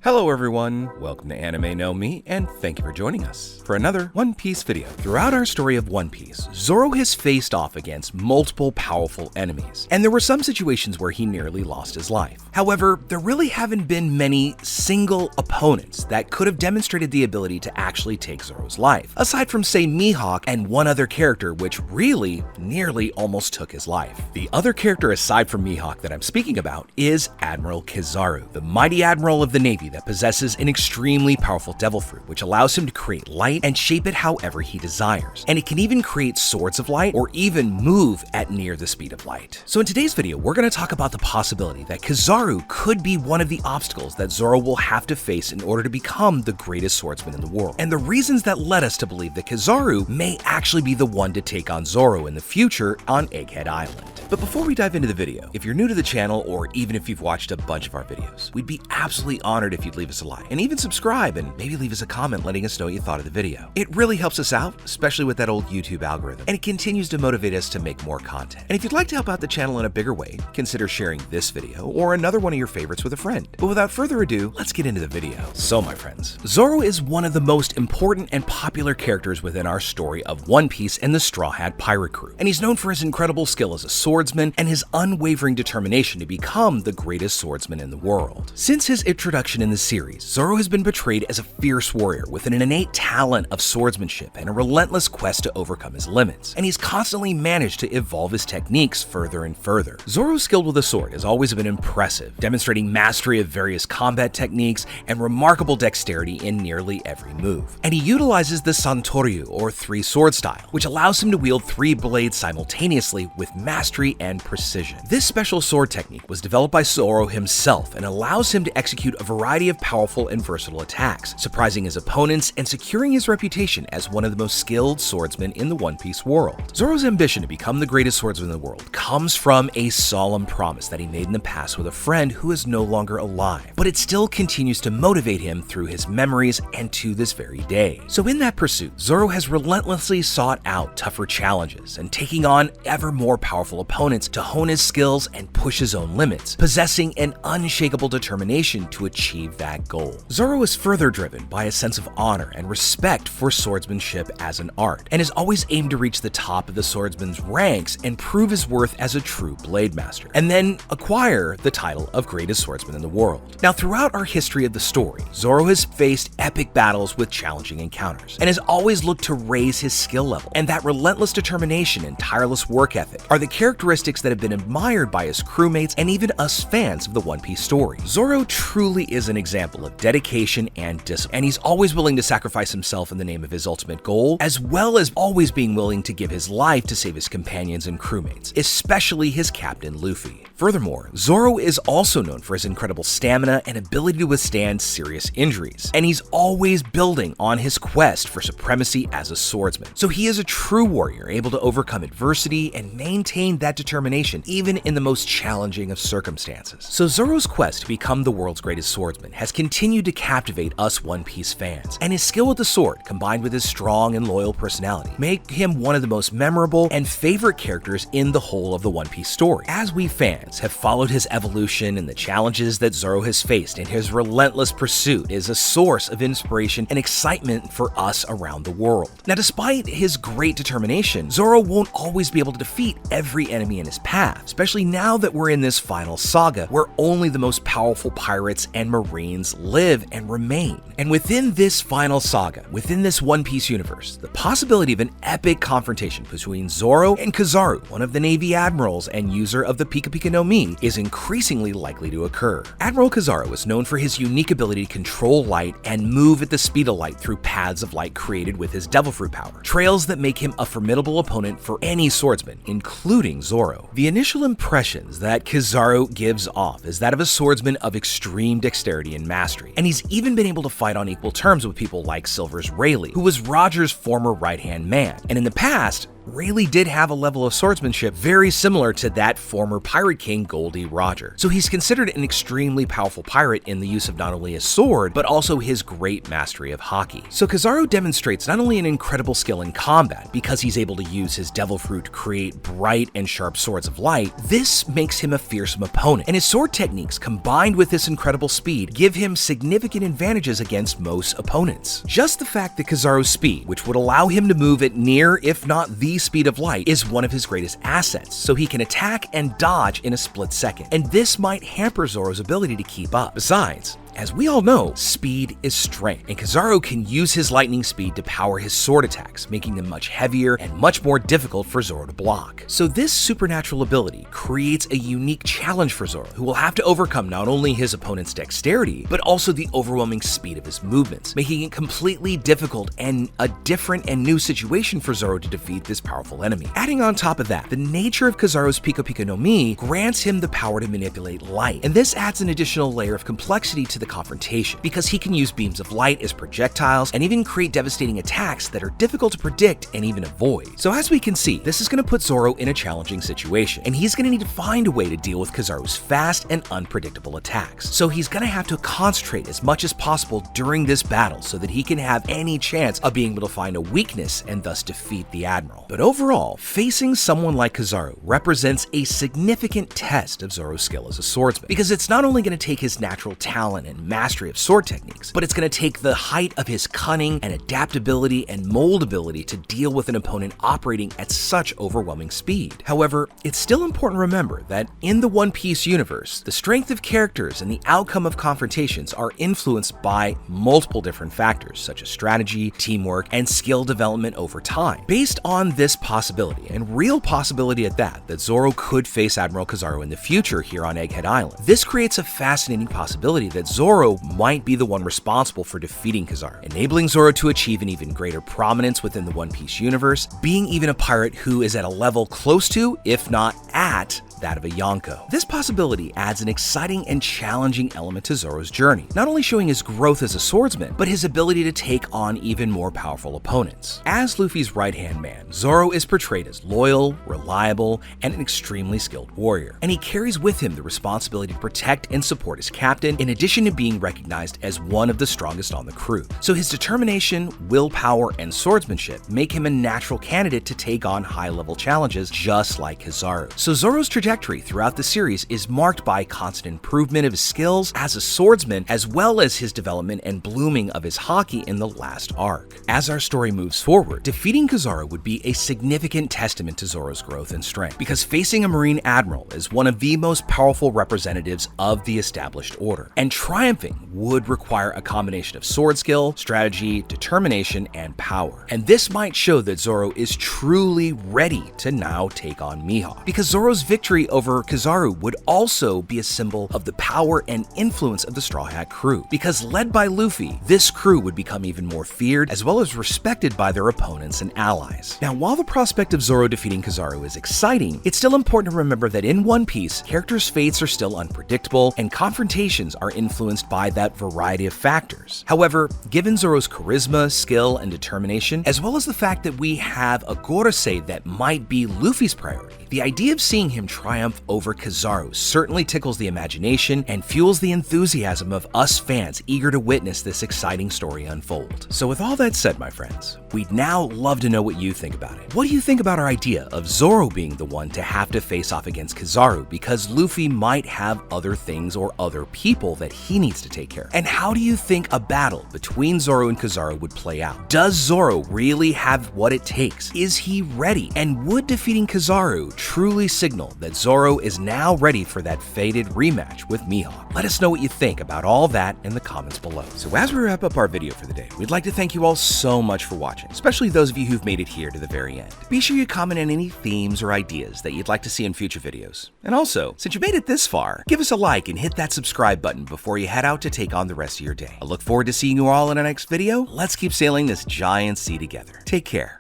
Hello everyone, welcome to Anime No Me, and thank you for joining us for another One Piece video. Throughout our story of One Piece, Zoro has faced off against multiple powerful enemies, and there were some situations where he nearly lost his life. However, there really haven't been many single opponents that could have demonstrated the ability to actually take Zoro's life, aside from say Mihawk and one other character which really nearly almost took his life. The other character aside from Mihawk that I'm speaking about is Admiral Kizaru, the mighty admiral of the Navy that possesses an extremely powerful devil fruit, which allows him to create light and shape it however he desires. And it can even create swords of light or even move at near the speed of light. So in today's video, we're going to talk about the possibility that Kizaru could be one of the obstacles that Zoro will have to face in order to become the greatest swordsman in the world, and the reasons that led us to believe that Kizaru may actually be the one to take on Zoro in the future on Egghead Island. But before we dive into the video, if you're new to the channel or even if you've watched a bunch of our videos, we'd be absolutely honored if you'd leave us a like and even subscribe and maybe leave us a comment letting us know what you thought of the video. It really helps us out, especially with that old YouTube algorithm, and it continues to motivate us to make more content. And if you'd like to help out the channel in a bigger way, consider sharing this video or another one of your favorites with a friend. But without further ado, let's get into the video. So my friends, Zoro is one of the most important and popular characters within our story of One Piece and the Straw Hat Pirate Crew, and he's known for his incredible skill as a swordsman and his unwavering determination to become the greatest swordsman in the world. Since his introduction in the series, Zoro has been portrayed as a fierce warrior with an innate talent of swordsmanship and a relentless quest to overcome his limits, and he's constantly managed to evolve his techniques further and further. Zoro's skill with the sword has always been impressive, demonstrating mastery of various combat techniques and remarkable dexterity in nearly every move. And he utilizes the Santoryu, or three sword style, which allows him to wield three blades simultaneously with mastery and precision. This special sword technique was developed by Zoro himself and allows him to execute a variety of powerful and versatile attacks, surprising his opponents and securing his reputation as one of the most skilled swordsmen in the One Piece world. Zoro's ambition to become the greatest swordsman in the world comes from a solemn promise that he made in the past with a friend who is no longer alive, but it still continues to motivate him through his memories and to this very day. So in that pursuit, Zoro has relentlessly sought out tougher challenges and taking on ever more powerful opponents to hone his skills and push his own limits, possessing an unshakable determination to achieve that goal. Zoro is further driven by a sense of honor and respect for swordsmanship as an art, and has always aimed to reach the top of the swordsman's ranks and prove his worth as a true blade master, and then acquire the title of greatest swordsman in the world. Now, throughout our history of the story, Zoro has faced epic battles with challenging encounters, and has always looked to raise his skill level, and that relentless determination and tireless work ethic are the characteristics that have been admired by his crewmates and even us fans of the One Piece story. Zoro truly is an example of dedication and discipline, and he's always willing to sacrifice himself in the name of his ultimate goal, as well as always being willing to give his life to save his companions and crewmates, especially his captain Luffy. Furthermore, Zoro is also known for his incredible stamina and ability to withstand serious injuries, and he's always building on his quest for supremacy as a swordsman. So he is a true warrior, able to overcome adversity and maintain that determination even in the most challenging of circumstances. So Zoro's quest to become the world's greatest swordsman has continued to captivate us One Piece fans, and his skill with the sword, combined with his strong and loyal personality, make him one of the most memorable and favorite characters in the whole of the One Piece story. As we fans have followed his evolution and the challenges that Zoro has faced, and his relentless pursuit is a source of inspiration and excitement for us around the world. Now, despite his great determination, Zoro won't always be able to defeat every enemy in his path, especially now that we're in this final saga where only the most powerful pirates and marines live and remain. And within this final saga, within this One Piece universe, the possibility of an epic confrontation between Zoro and Kizaru, one of the Navy admirals and user of the Pika Pika no Mi, is increasingly likely to occur. Admiral Kizaru is known for his unique ability to control light and move at the speed of light through paths of light created with his devil fruit power, trails that make him a formidable opponent for any swordsman, including Zoro. The initial impressions that Kizaru gives off is that of a swordsman of extreme dexterity and mastery, and he's even been able to fight on equal terms with people like Silver's Rayleigh, who was Roger's former right-hand man, and in the past, really did have a level of swordsmanship very similar to that former pirate king Goldie Roger. So he's considered an extremely powerful pirate in the use of not only his sword, but also his great mastery of haki. So Kizaru demonstrates not only an incredible skill in combat, because he's able to use his devil fruit to create bright and sharp swords of light, this makes him a fearsome opponent, and his sword techniques combined with this incredible speed give him significant advantages against most opponents. Just the fact that Kizaru's speed, which would allow him to move at near, if not the speed of light, is one of his greatest assets, so he can attack and dodge in a split second, and this might hamper Zoro's ability to keep up. Besides, as we all know, speed is strength, and Kizaru can use his lightning speed to power his sword attacks, making them much heavier and much more difficult for Zoro to block. So this supernatural ability creates a unique challenge for Zoro, who will have to overcome not only his opponent's dexterity, but also the overwhelming speed of his movements, making it completely difficult and a different and new situation for Zoro to defeat this powerful enemy. Adding on top of that, the nature of Kizaru's Pika Pika no Mi grants him the power to manipulate light, and this adds an additional layer of complexity to the confrontation, because he can use beams of light as projectiles and even create devastating attacks that are difficult to predict and even avoid. So as we can see, this is going to put Zoro in a challenging situation, and he's going to need to find a way to deal with Kizaru's fast and unpredictable attacks. So he's going to have to concentrate as much as possible during this battle so that he can have any chance of being able to find a weakness and thus defeat the Admiral. But overall, facing someone like Kizaru represents a significant test of Zoro's skill as a swordsman, because it's not only going to take his natural talent and mastery of sword techniques, but it's going to take the height of his cunning and adaptability and moldability to deal with an opponent operating at such overwhelming speed. However, it's still important to remember that in the One Piece universe, the strength of characters and the outcome of confrontations are influenced by multiple different factors, such as strategy, teamwork, and skill development over time. Based on this possibility, and real possibility at that Zoro could face Admiral Kizaru in the future here on Egghead Island, this creates a fascinating possibility that Zoro might be the one responsible for defeating Kizaru, enabling Zoro to achieve an even greater prominence within the One Piece universe, being even a pirate who is at a level close to, if not at, that of a Yonko. This possibility adds an exciting and challenging element to Zoro's journey, not only showing his growth as a swordsman, but his ability to take on even more powerful opponents. As Luffy's right-hand man, Zoro is portrayed as loyal, reliable, and an extremely skilled warrior, and he carries with him the responsibility to protect and support his captain, in addition to being recognized as one of the strongest on the crew. So his determination, willpower, and swordsmanship make him a natural candidate to take on high-level challenges just like Kizaru. So Zoro's trajectory throughout the series is marked by constant improvement of his skills as a swordsman, as well as his development and blooming of his haki in the last arc. As our story moves forward, defeating Kizaru would be a significant testament to Zoro's growth and strength, because facing a Marine Admiral is one of the most powerful representatives of the established order, and triumphing would require a combination of sword skill, strategy, determination, and power. And this might show that Zoro is truly ready to now take on Mihawk, because Zoro's victory over Kizaru would also be a symbol of the power and influence of the Straw Hat crew, because led by Luffy, this crew would become even more feared as well as respected by their opponents and allies. Now, while the prospect of Zoro defeating Kizaru is exciting, it's still important to remember that in One Piece, characters' fates are still unpredictable and confrontations are influenced by that variety of factors. However, given Zoro's charisma, skill, and determination, as well as the fact that we have a Gorosei that might be Luffy's priority, the idea of seeing him triumph over Kizaru certainly tickles the imagination and fuels the enthusiasm of us fans eager to witness this exciting story unfold. So with all that said, my friends, we'd now love to know what you think about it. What do you think about our idea of Zoro being the one to have to face off against Kizaru because Luffy might have other things or other people that he needs to take care of? And how do you think a battle between Zoro and Kizaru would play out? Does Zoro really have what it takes? Is he ready? And would defeating Kizaru truly signal that Zoro is now ready for that fated rematch with Mihawk? Let us know what you think about all that in the comments below. So as we wrap up our video for the day, we'd like to thank you all so much for watching, especially those of you who've made it here to the very end. Be sure you comment on any themes or ideas that you'd like to see in future videos. And also, since you made it this far, give us a like and hit that subscribe button before you head out to take on the rest of your day. I look forward to seeing you all in our next video. Let's keep sailing this giant sea together. Take care.